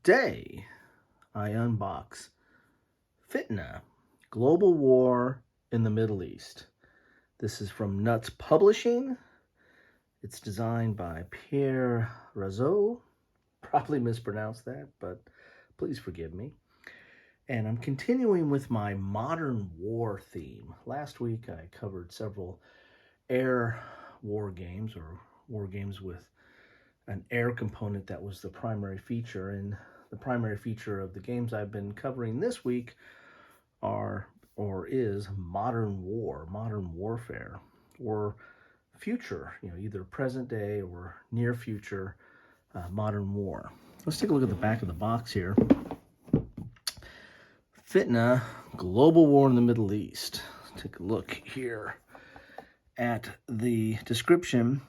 Today, I unbox FITNA, Global War in the Middle East. This is from Nuts Publishing. It's designed by Pierre Razoux. Probably mispronounced that, but please forgive me. And I'm continuing with my modern war theme. Last week, I covered several air war games, or war games with an air component that was the primary feature. And the primary feature of the games I've been covering this week is modern war, modern warfare, or future, either present day or near future modern war. Let's take a look at the back of the box here. FITNA, Global War in the Middle East. Let's take a look here at the description.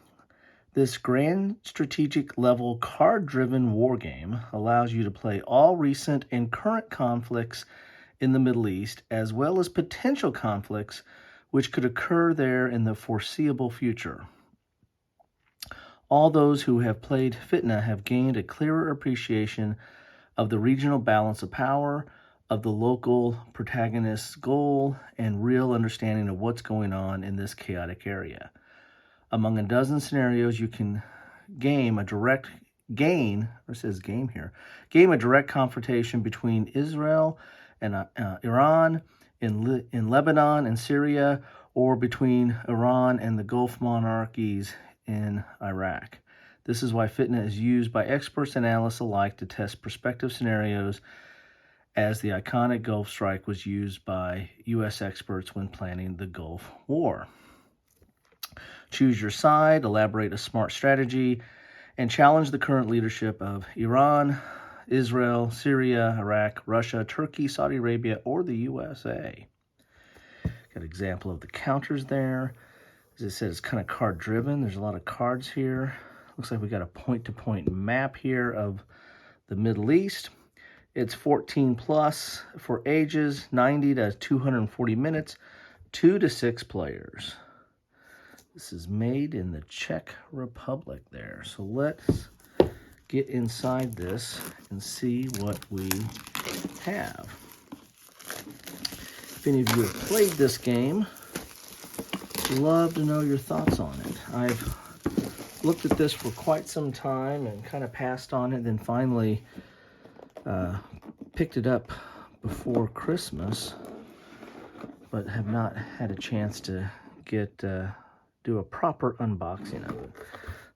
This grand strategic level card-driven war game allows you to play all recent and current conflicts in the Middle East, as well as potential conflicts which could occur there in the foreseeable future. All those who have played FITNA have gained a clearer appreciation of the regional balance of power, of the local protagonist's goal, and real understanding of what's going on in this chaotic area. Among a dozen scenarios, you can game a direct confrontation between Israel and Iran, in Lebanon and Syria, or between Iran and the Gulf monarchies in Iraq. This is why FITNA is used by experts and analysts alike to test prospective scenarios, as the iconic Gulf strike was used by U.S. experts when planning the Gulf War. Choose your side, elaborate a smart strategy, and challenge the current leadership of Iran, Israel, Syria, Iraq, Russia, Turkey, Saudi Arabia, or the USA. Got an example of the counters there. As I said, it's kind of card-driven. There's a lot of cards here. Looks like we got a point-to-point map here of the Middle East. It's 14 plus for ages, 90 to 240 minutes, 2 to 6 players. This is made in the Czech Republic there. So let's get inside this and see what we have. If any of you have played this game, I'd love to know your thoughts on it. I've looked at this for quite some time and kind of passed on it, then finally picked it up before Christmas, but have not had a chance to do a proper unboxing of it.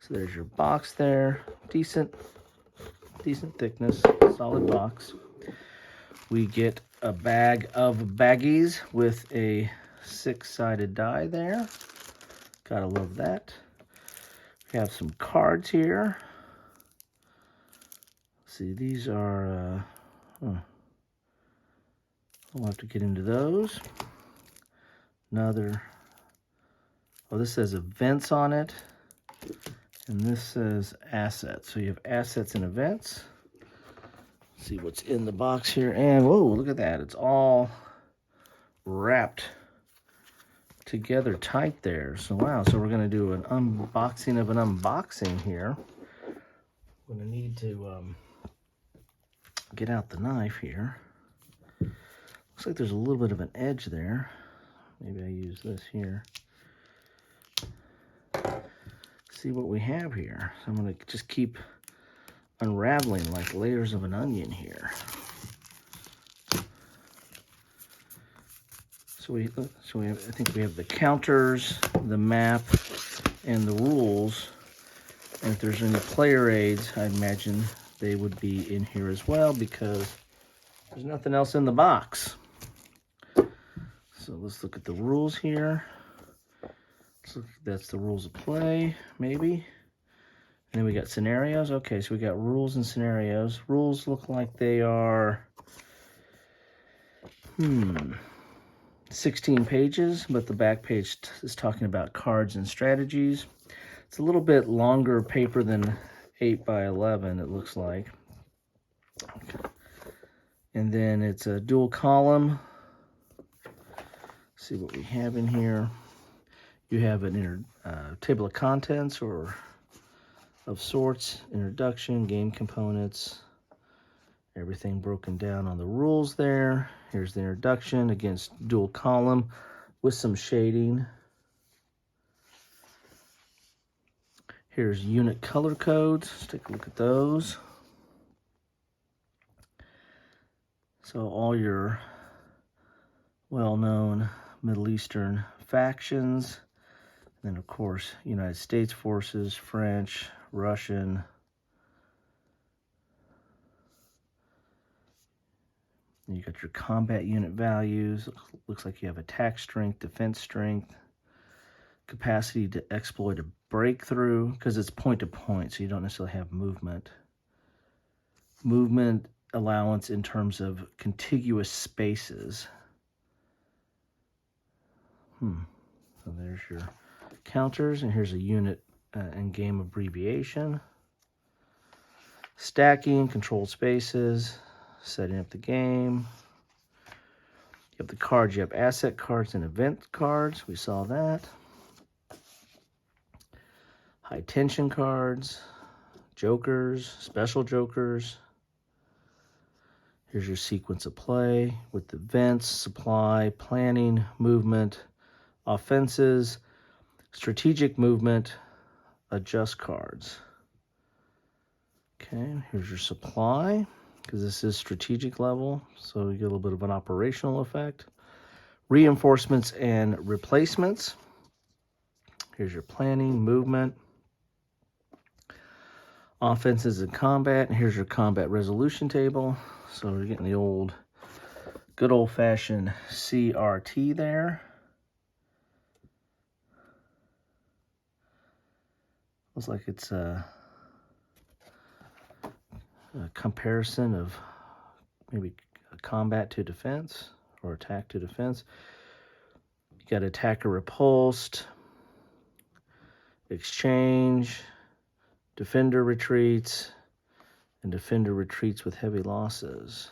So there's your box there. Decent thickness, solid box. We get a bag of baggies with a 6-sided die there. Gotta love that. We have some cards here. See, these are, I'll have to get into those. This says events on it, and this says assets. So you have assets and events. Let's see what's in the box here, and whoa, look at that. It's all wrapped together tight there. So wow, so we're gonna do an unboxing of an unboxing here. I'm gonna need to get out the knife here. Looks like there's a little bit of an edge there. Maybe I use this here. See what we have here. So I'm going to just keep unraveling like layers of an onion here. I think we have the counters, the map, and the rules. And if there's any player aids, I imagine they would be in here as well, because there's nothing else in the box. So let's look at the rules here. So that's the rules of play, maybe. And then we got scenarios. Okay, so we got rules and scenarios. Rules look like they are 16 pages, but the back page is talking about cards and strategies. It's a little bit longer paper than 8 by 11, it looks like. Okay. And then it's a dual column. See what we have in here. You have an table of contents or of sorts, introduction, game components, Everything broken down on the rules there. Here's the introduction against dual column with some shading. Here's unit color codes. Let's take a look at those. So all your well-known Middle Eastern factions. And then, of course, United States forces, French, Russian. And you got your combat unit values. Looks like you have attack strength, defense strength, capacity to exploit a breakthrough, because it's point to point, so you don't necessarily have movement. Movement allowance in terms of contiguous spaces. So there's your counters, and here's a unit and game abbreviation. Stacking, controlled spaces, setting up the game. You have the cards. You have asset cards and event cards. We saw that. High tension cards, jokers, special jokers. Here's your sequence of play with the events, supply, planning, movement, offenses, strategic movement, adjust cards. Okay, here's your supply, because this is strategic level, so you get a little bit of an operational effect. Reinforcements and replacements. Here's your planning, movement, offenses and combat, and here's your combat resolution table. So we're getting the good old-fashioned CRT there. Looks like it's a comparison of maybe combat to defense or attack to defense. You got attacker repulsed, exchange, defender retreats, and defender retreats with heavy losses.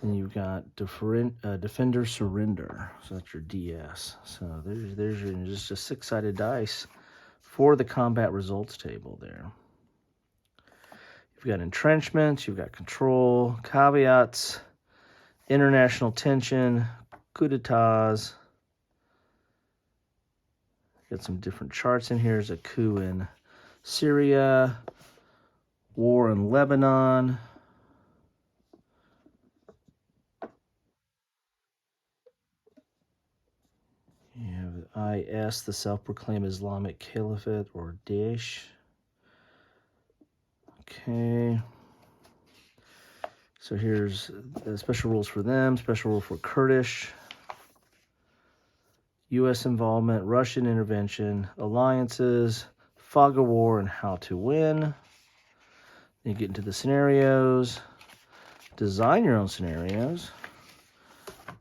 And you've got defender surrender, so that's your DS. So there's your just a 6-sided dice for the combat results table there. You've got entrenchments, you've got control, caveats, international tension, coup d'etats. Got some different charts in here. There's a coup in Syria, war in Lebanon. You have IS, the self-proclaimed Islamic Caliphate, or Daesh. Okay. So here's special rules for them, special rule for Kurdish, U.S. involvement, Russian intervention, alliances, fog of war, and how to win. Then you get into the scenarios, design your own scenarios,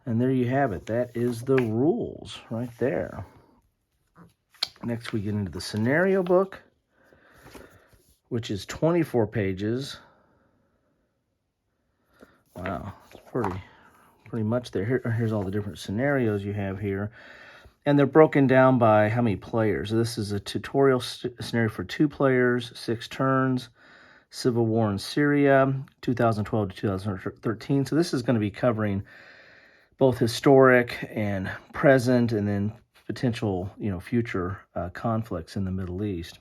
and there you have it. That is the rules right there. Next, we get into the scenario book, which is 24 pages. Wow, it's pretty much there. Here's all the different scenarios you have here. And they're broken down by how many players. This is a tutorial scenario for 2 players, 6 turns. Civil War in Syria, 2012 to 2013. So this is going to be covering both historic and present, and then potential, future conflicts in the Middle East.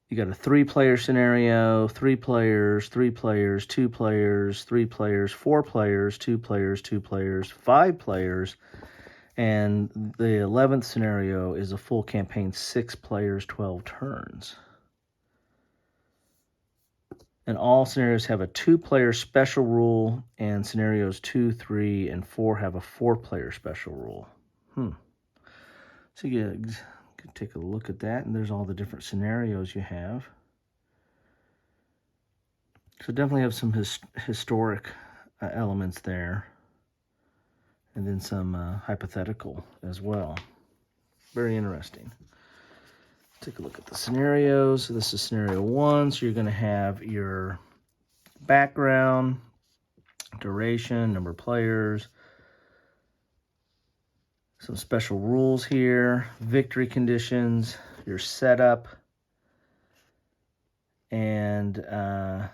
You got a 3-player scenario, 3 players, 3 players, 2 players, 3 players, 4 players, 2 players, 2 players, 5 players, and the 11th scenario is a full campaign, 6 players, 12 turns. And all scenarios have a 2-player special rule, and scenarios 2, 3, and 4 have a 4-player special rule. So you could take a look at that, and there's all the different scenarios you have. So definitely have some historic elements there, and then some hypothetical as well. Very interesting. Take a look at the scenarios. So this is scenario 1. So you're going to have your background, duration, number of players, some special rules here, victory conditions, your setup, And there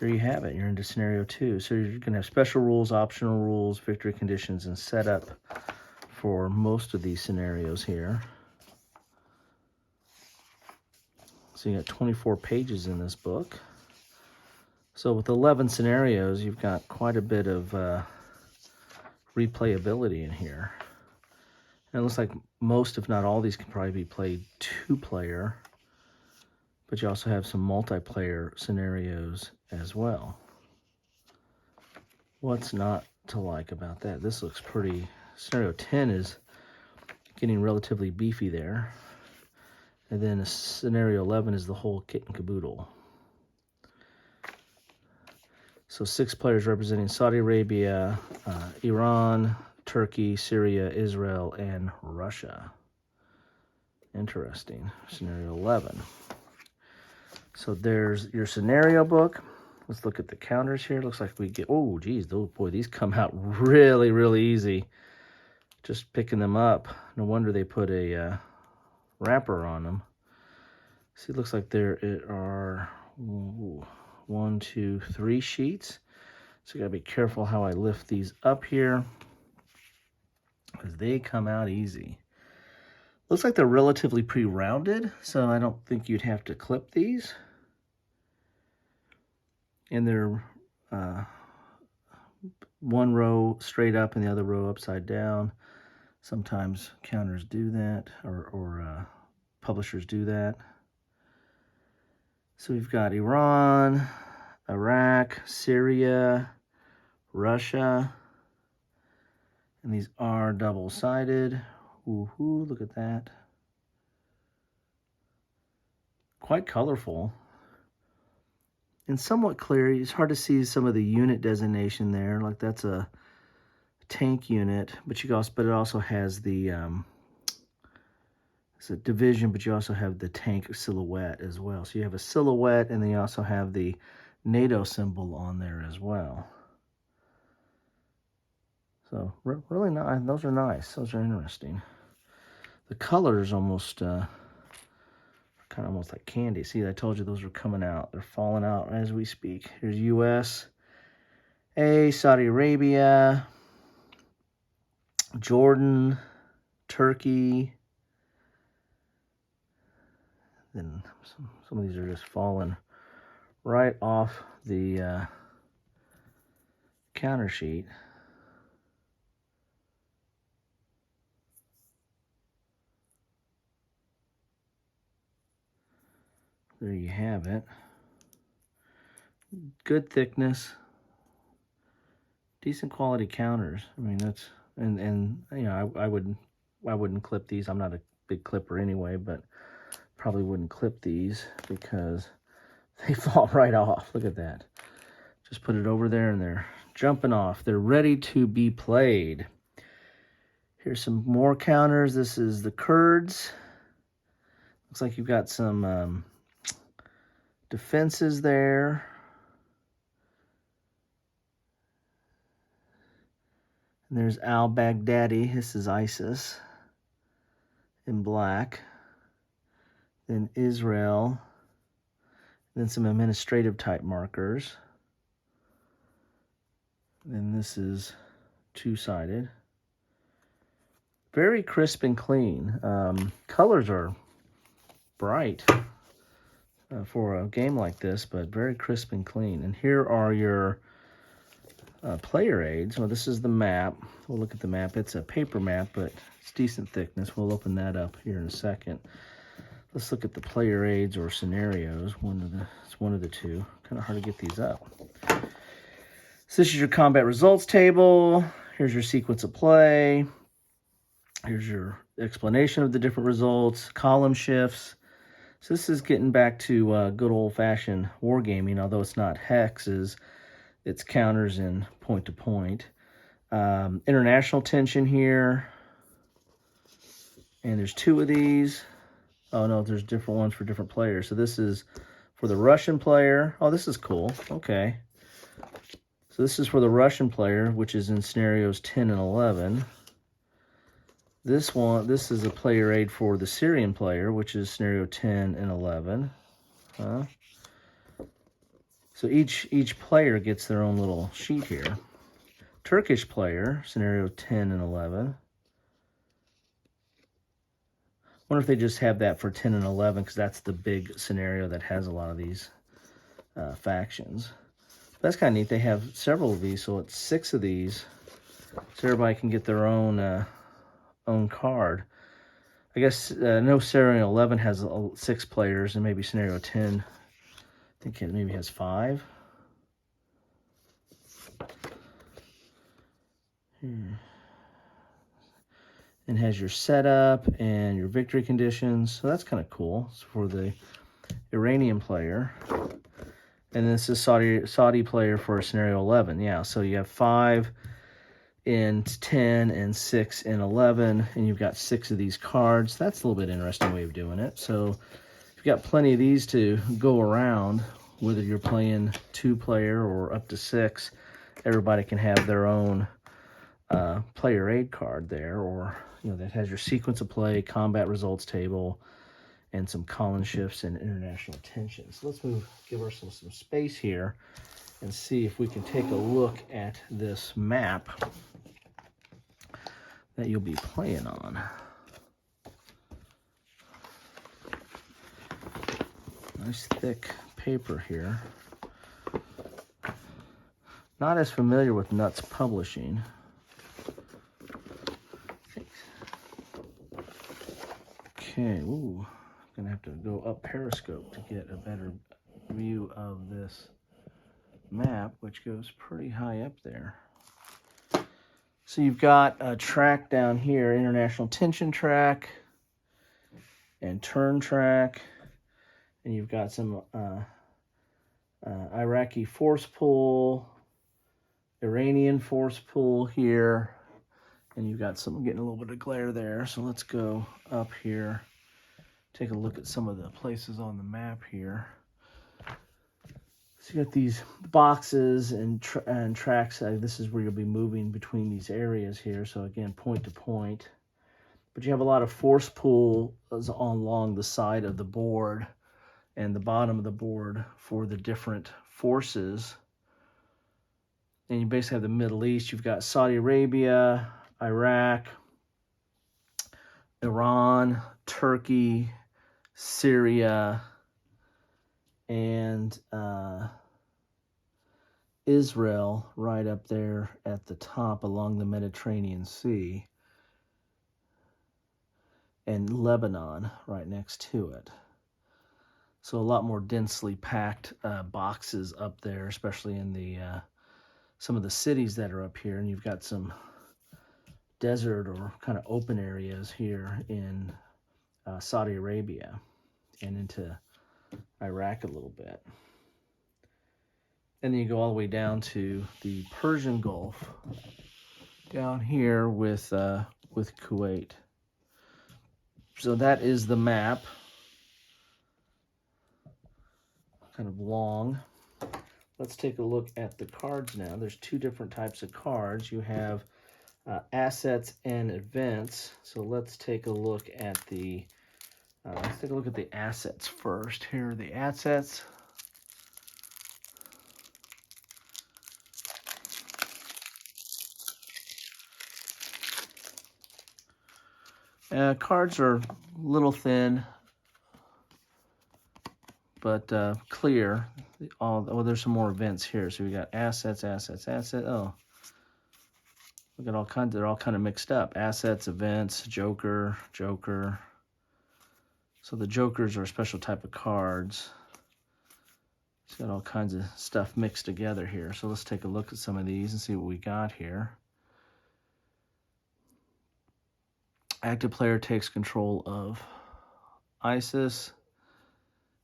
you have it. You're into scenario 2. So you're going to have special rules, optional rules, victory conditions, and setup for most of these scenarios here. So you got 24 pages in this book. So with 11 scenarios, you've got quite a bit of replayability in here. And it looks like most, if not all, these can probably be played 2-player. But you also have some multiplayer scenarios as well. What's not to like about that? This looks pretty... Scenario 10 is getting relatively beefy there. And then scenario 11 is the whole kit and caboodle. So 6 players representing Saudi Arabia, Iran, Turkey, Syria, Israel, and Russia. Interesting. Scenario 11. So there's your scenario book. Let's look at the counters here. Looks like we get... Oh, geez. Oh, boy, these come out really, really easy. Just picking them up. No wonder they put a wrapper on them. See, it looks like there are 1, 2, 3 sheets. So you gotta be careful how I lift these up here, because they come out easy. Looks like they're relatively pre-rounded, so I don't think you'd have to clip these. And they're one row straight up and the other row upside down. Sometimes counters do that, or publishers do that. So we've got Iran, Iraq, Syria, Russia, and these are double-sided. Ooh, look at that. Quite colorful. And somewhat clear. It's hard to see some of the unit designation there. Like that's a tank unit, but it also has the it's a division, but you also have the tank silhouette as well. So you have a silhouette, and then you also have the NATO symbol on there as well. So really nice. Those are nice. Those are interesting. The colors almost kind of almost like candy. See, I told you those are coming out. They're falling out as we speak. Here's U.S., Saudi Arabia, Jordan, Turkey. Then some of these are just falling right off the counter sheet. There you have it. Good thickness. Decent quality counters. I mean, that's and you know, I wouldn't clip these. I'm not a big clipper anyway, but probably wouldn't clip these because they fall right off. Look at that. Just put it over there and they're jumping off. They're ready to be played. Here's some more counters. This is the Kurds. Looks like you've got some defenses there. And there's al-Baghdadi. This is ISIS in black. Then Israel. Then some administrative type markers. Then this is two-sided. Very crisp and clean. Colors are bright for a game like this, but very crisp and clean. And here are your player aids. Well, this is the map. We'll look at the map. It's a paper map, but it's decent thickness. We'll open that up here in a second. Let's look at the player aids or scenarios. It's one of the two. Kind of hard to get these up. So this is your combat results table. Here's your sequence of play. Here's your explanation of the different results, column shifts. So this is getting back to good old-fashioned wargaming, although it's not hexes. It's counters and point-to-point. International tension here. And there's two of these. Oh, no, there's different ones for different players. So this is for the Russian player. Oh, this is cool. Okay. So this is for the Russian player, which is in scenarios 10 and 11. This is a player aid for the Syrian player, which is scenario 10 and 11. So each player gets their own little sheet here. Turkish player, scenario 10 and 11. Wonder if they just have that for 10 and 11, because that's the big scenario that has a lot of these factions. That's kind of neat. They have several of these, so it's 6 of these, so everybody can get their own card. I guess no, scenario 11 has 6 players, and maybe scenario 10, I think it maybe has 5. And has your setup and your victory conditions, so that's kind of cool. It's for the Iranian player. And this is Saudi player for scenario 11. Yeah, so you have 5 in 10 and 6 in 11, and you've got 6 of these cards. That's a little bit interesting way of doing it. So you've got plenty of these to go around, whether you're playing 2-player or up to 6. Everybody can have their own player aid card there, or that has your sequence of play, combat results table, and some column shifts and international tension. So let's give ourselves some space here and see if we can take a look at this map that you'll be playing on. Nice thick paper here. Not as familiar with Nuts Publishing. Okay, ooh, gonna have to go up Periscope to get a better view of this map, which goes pretty high up there. So you've got a track down here, international tension track and turn track, and you've got some Iraqi force pool, Iranian force pool here, and you've got some getting a little bit of glare there. So let's go up here, take a look at some of the places on the map here. So you got these boxes and tracks. This is where you'll be moving between these areas here. So again, point to point. But you have a lot of force pools along the side of the board and the bottom of the board for the different forces. And you basically have the Middle East. You've got Saudi Arabia, Iraq, Iran, Turkey, Syria, and Israel right up there at the top along the Mediterranean Sea, and Lebanon right next to it. So a lot more densely packed boxes up there, especially in the some of the cities that are up here. And you've got some desert or kind of open areas here in Saudi Arabia and into Iraq a little bit. And then you go all the way down to the Persian Gulf down here with Kuwait. So that is the map. Kind of long. Let's take a look at the cards now. There's 2 different types of cards. You have assets and events. So let's take a look at the assets first. Here are the assets. Cards are a little thin, but clear. There's some more events here. So we got assets. Oh, we got all kinds. They're all kind of mixed up. Assets, events, Joker. So the Jokers are a special type of cards. It's got all kinds of stuff mixed together here. So let's take a look at some of these and see what we got here. Active player takes control of ISIS,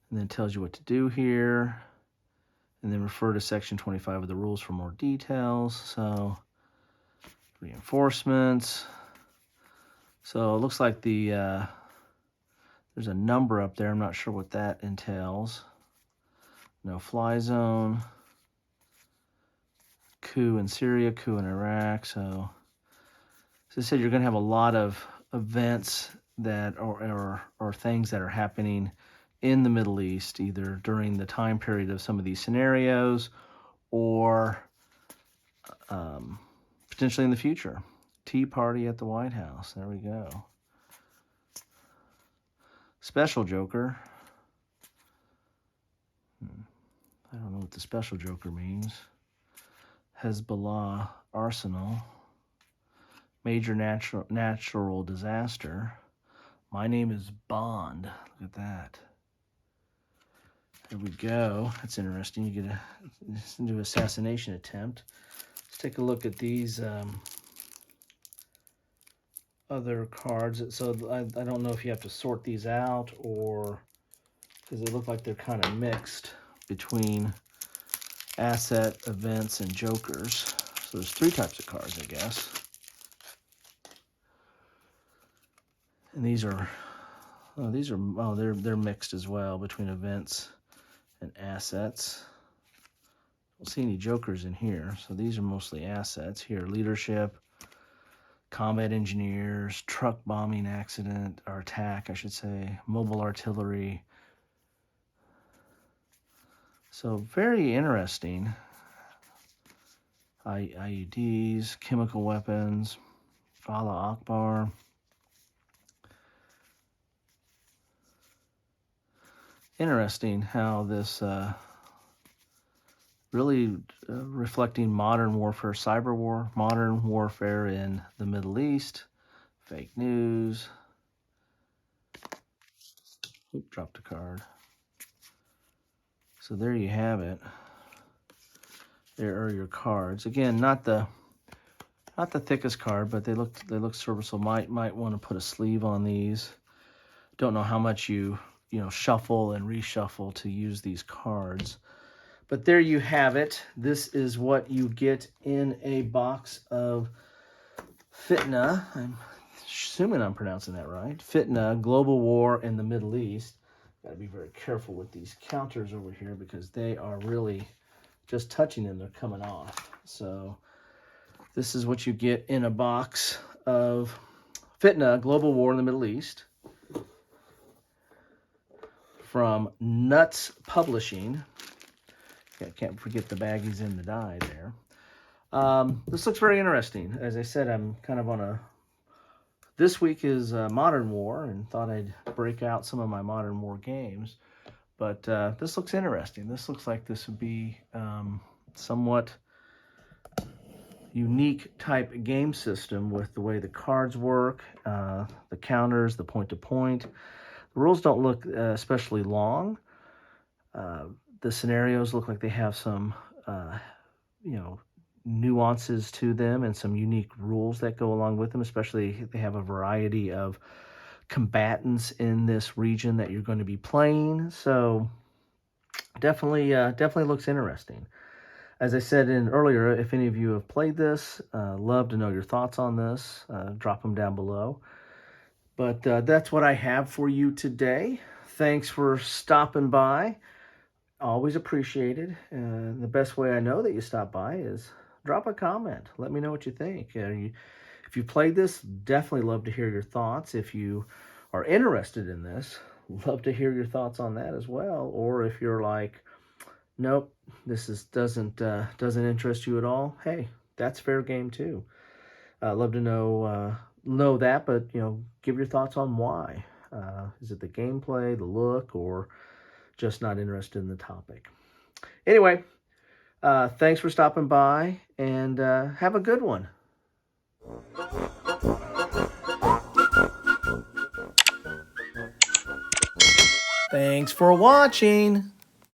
and then tells you what to do here, and then refer to section 25 of the rules for more details. So reinforcements. So it looks like there's a number up there. I'm not sure what that entails. No fly zone. Coup in Syria, coup in Iraq. So as I said, you're going to have a lot of events that or things that are happening in the Middle East, either during the time period of some of these scenarios or potentially in the future. Tea party at the White House. There we go. Special Joker. I don't know what the Special Joker means. Hezbollah arsenal. Major natural disaster. My name is Bond. Look at that. There we go. That's interesting. You get a new assassination attempt. Let's take a look at these other cards. So I don't know if you have to sort these out or because they look like they're kind of mixed between asset, events, and jokers. So there's 3 types of cards, I guess. And they're mixed as well between events and assets. Don't see any jokers in here, so these are mostly assets. Here, leadership, combat engineers, truck bombing accident, or attack, I should say, mobile artillery. So very interesting. IEDs, chemical weapons, Allah Akbar. Interesting how this really reflecting modern warfare, cyber war, modern warfare in the Middle East, fake news. Oop, dropped a card. So there you have it. There are your cards. Again, not the thickest card, but they look serviceable. Might want to put a sleeve on these. Don't know how much you shuffle and reshuffle to use these cards. But there you have it. This is what you get in a box of FITNA. I'm assuming I'm pronouncing that right. FITNA, Global War in the Middle East. Got to be very careful with these counters over here because they are really just touching them. They're coming off. So this is what you get in a box of FITNA, Global War in the Middle East. From Nuts Publishing. I can't forget the baggies in the die there. This looks very interesting. As I said, I'm kind of on this week is Modern War, and thought I'd break out some of my Modern War games. But this looks interesting. This looks like this would be somewhat unique type game system with the way the cards work, the counters, the point-to-point. The rules don't look especially long. The scenarios look like they have some, nuances to them and some unique rules that go along with them, especially if they have a variety of combatants in this region that you're going to be playing. So definitely looks interesting. As I said earlier, if any of you have played this, love to know your thoughts on this. Drop them down below. But that's what I have for you today. Thanks for stopping by. Always appreciated. The best way I know that you stop by is drop a comment. Let me know what you think. If you played this, definitely love to hear your thoughts. If you are interested in this, love to hear your thoughts on that as well. Or if you're like, nope, this doesn't interest you at all, hey, that's fair game too. Love to know that, but give your thoughts on why. Is it the gameplay, the look, or just not interested in the topic? Anyway, thanks for stopping by, and have a good one. Thanks for watching.